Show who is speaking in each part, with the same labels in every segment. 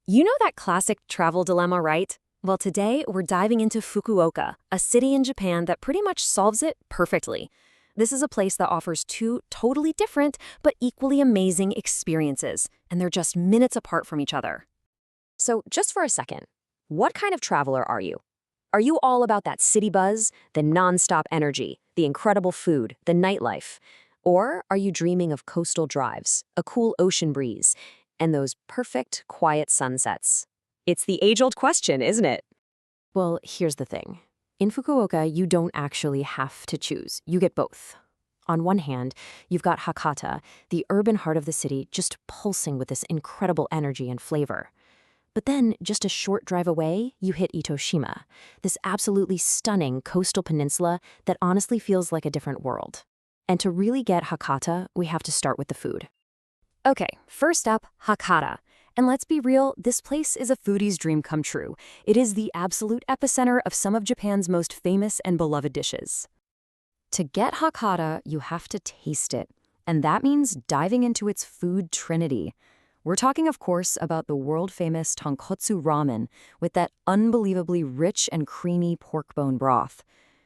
Speaker 1: You know that classic travel dilemma, right? Well, today we're diving into Fukuoka, a city in Japan that pretty much solves it perfectly. This is a place that offers two totally different but equally amazing experiences, and they're just minutes apart from each other. So, just for a second, what kind of traveler are you? Are you all about that city buzz, the nonstop energy, the incredible food, the nightlife? Or are you dreaming of coastal drives, a cool ocean breeze, and those perfect, quiet sunsets? It's the age-old question, isn't it? Well, here's the thing. In Fukuoka, you don't actually have to choose. You get both. On one hand, you've got Hakata, the urban heart of the city, just pulsing with this incredible energy and flavor. But then, just a short drive away, you hit Itoshima, this absolutely stunning coastal peninsula that honestly feels like a different world. And to really get Hakata, we have to start with the food. Okay, first up, Hakata. And let's be real, this place is a foodie's dream come true. It is the absolute epicenter of some of Japan's most famous and beloved dishes. To get Hakata, you have to taste it. And that means diving into its food trinity. We're talking, of course, about the world-famous Tonkotsu ramen with that unbelievably rich and creamy pork bone broth.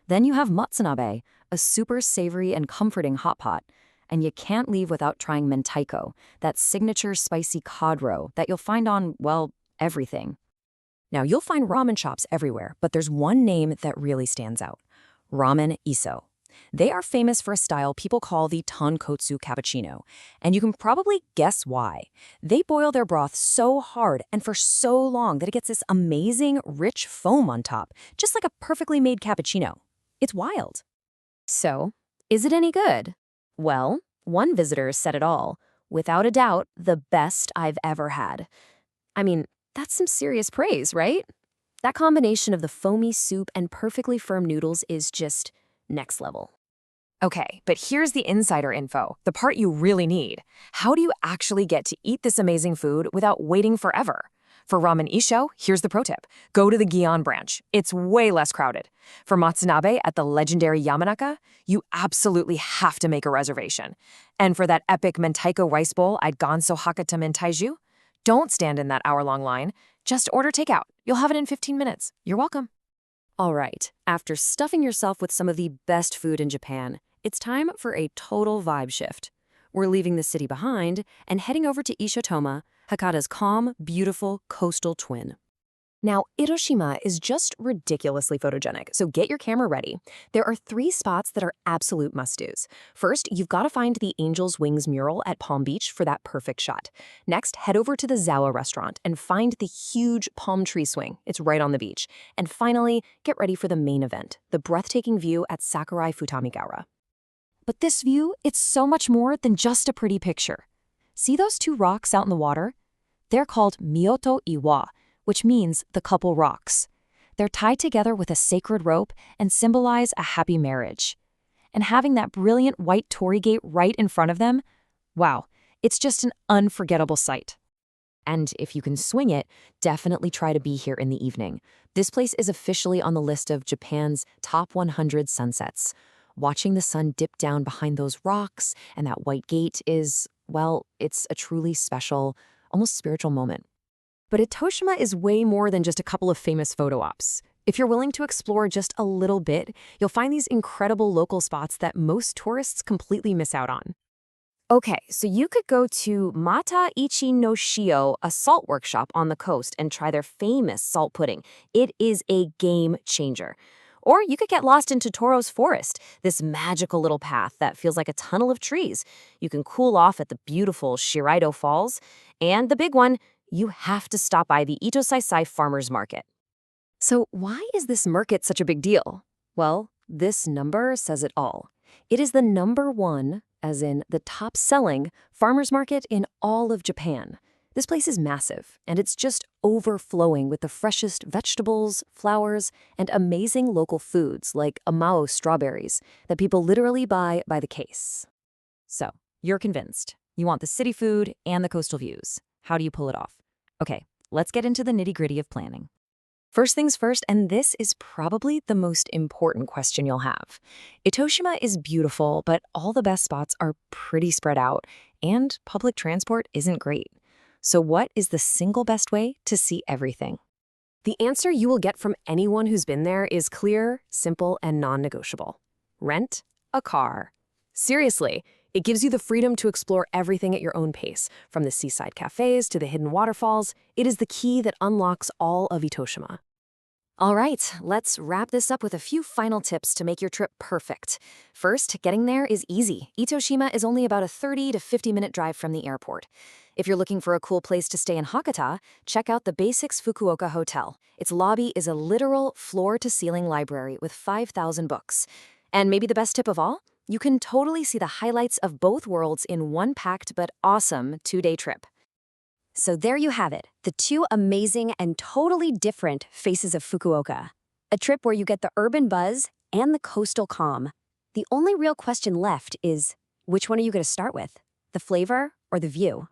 Speaker 1: Then you have motsanabe, a super savory and comforting hot pot. And you can't leave without trying mentaiko, that signature spicy cod roe that you'll find on, well, everything. Now, you'll find ramen shops everywhere, but there's one name that really stands out: Ramen Iso. They are famous for a style people call the Tonkotsu cappuccino, and you can probably guess why. They boil their broth so hard and for so long that it gets this amazing, rich foam on top, just like a perfectly made cappuccino. It's wild. So, is it any good? Well, one visitor said it all. Without a doubt, the best I've ever had. I mean, that's some serious praise, right? That combination of the foamy soup and perfectly firm noodles is just next level. Okay, but here's the insider info, the part you really need. How do you actually get to eat this amazing food without waiting forever? For Ramen Isho, here's the pro tip. Go to the Gion branch. It's way less crowded. For motsanabe at the legendary Yamanaka, you absolutely have to make a reservation. And for that epic mentaiko rice bowl at Ganso Hakata Mentaiju, don't stand in that hour-long line. Just order takeout. You'll have it in 15 minutes. You're welcome. All right, after stuffing yourself with some of the best food in Japan, it's time for a total vibe shift. We're leaving the city behind and heading over to Ishotoma, Hakata's calm, beautiful coastal twin. Now, Itoshima is just ridiculously photogenic, so get your camera ready. There are 3 spots that are absolute must-dos. First, you've got to find the Angel's Wings mural at Palm Beach for that perfect shot. Next, head over to the Zawa restaurant and find the huge palm tree swing. It's right on the beach. And finally, get ready for the main event, the breathtaking view at Sakurai Futamigaura. But this view, it's so much more than just a pretty picture. See those 2 rocks out in the water? They're called Myoto Iwa, which means the couple rocks. They're tied together with a sacred rope and symbolize a happy marriage. And having that brilliant white torii gate right in front of them, wow, it's just an unforgettable sight. And if you can swing it, definitely try to be here in the evening. This place is officially on the list of Japan's top 100 sunsets. Watching the sun dip down behind those rocks and that white gate is, well, it's a truly special, almost spiritual moment. But Itoshima is way more than just a couple of famous photo ops. If you're willing to explore just a little bit, you'll find these incredible local spots that most tourists completely miss out on. Okay, so you could go to Mata Ichi no Shio, a salt workshop on the coast, and try their famous salt pudding. It is a game changer. Or you could get lost into Toro's Forest, this magical little path that feels like a tunnel of trees. You can cool off at the beautiful Shiraido Falls. And the big one, you have to stop by the Itosaisai Farmers Market. So why is this market such a big deal? Well, this number says it all. It is the #1, as in the top-selling, farmers market in all of Japan. This place is massive, and it's just overflowing with the freshest vegetables, flowers, and amazing local foods like amao strawberries that people literally buy by the case. So, you're convinced. You want the city food and the coastal views. How do you pull it off? Okay, let's get into the nitty-gritty of planning. First things first, and this is probably the most important question you'll have. Itoshima is beautiful, but all the best spots are pretty spread out, and public transport isn't great. So what is the single best way to see everything? The answer you will get from anyone who's been there is clear, simple, and non-negotiable. Rent a car. Seriously, it gives you the freedom to explore everything at your own pace, from the seaside cafes to the hidden waterfalls. It is the key that unlocks all of Itoshima. All right, let's wrap this up with a few final tips to make your trip perfect. First, getting there is easy. Itoshima is only about a 30 to 50-minute drive from the airport. If you're looking for a cool place to stay in Hakata, check out the Basics Fukuoka Hotel. Its lobby is a literal floor-to-ceiling library with 5,000 books. And maybe the best tip of all? You can totally see the highlights of both worlds in one packed but awesome 2-day trip. So there you have it, the two amazing and totally different faces of Fukuoka. A trip where you get the urban buzz and the coastal calm. The only real question left is, which one are you going to start with? The flavor or the view?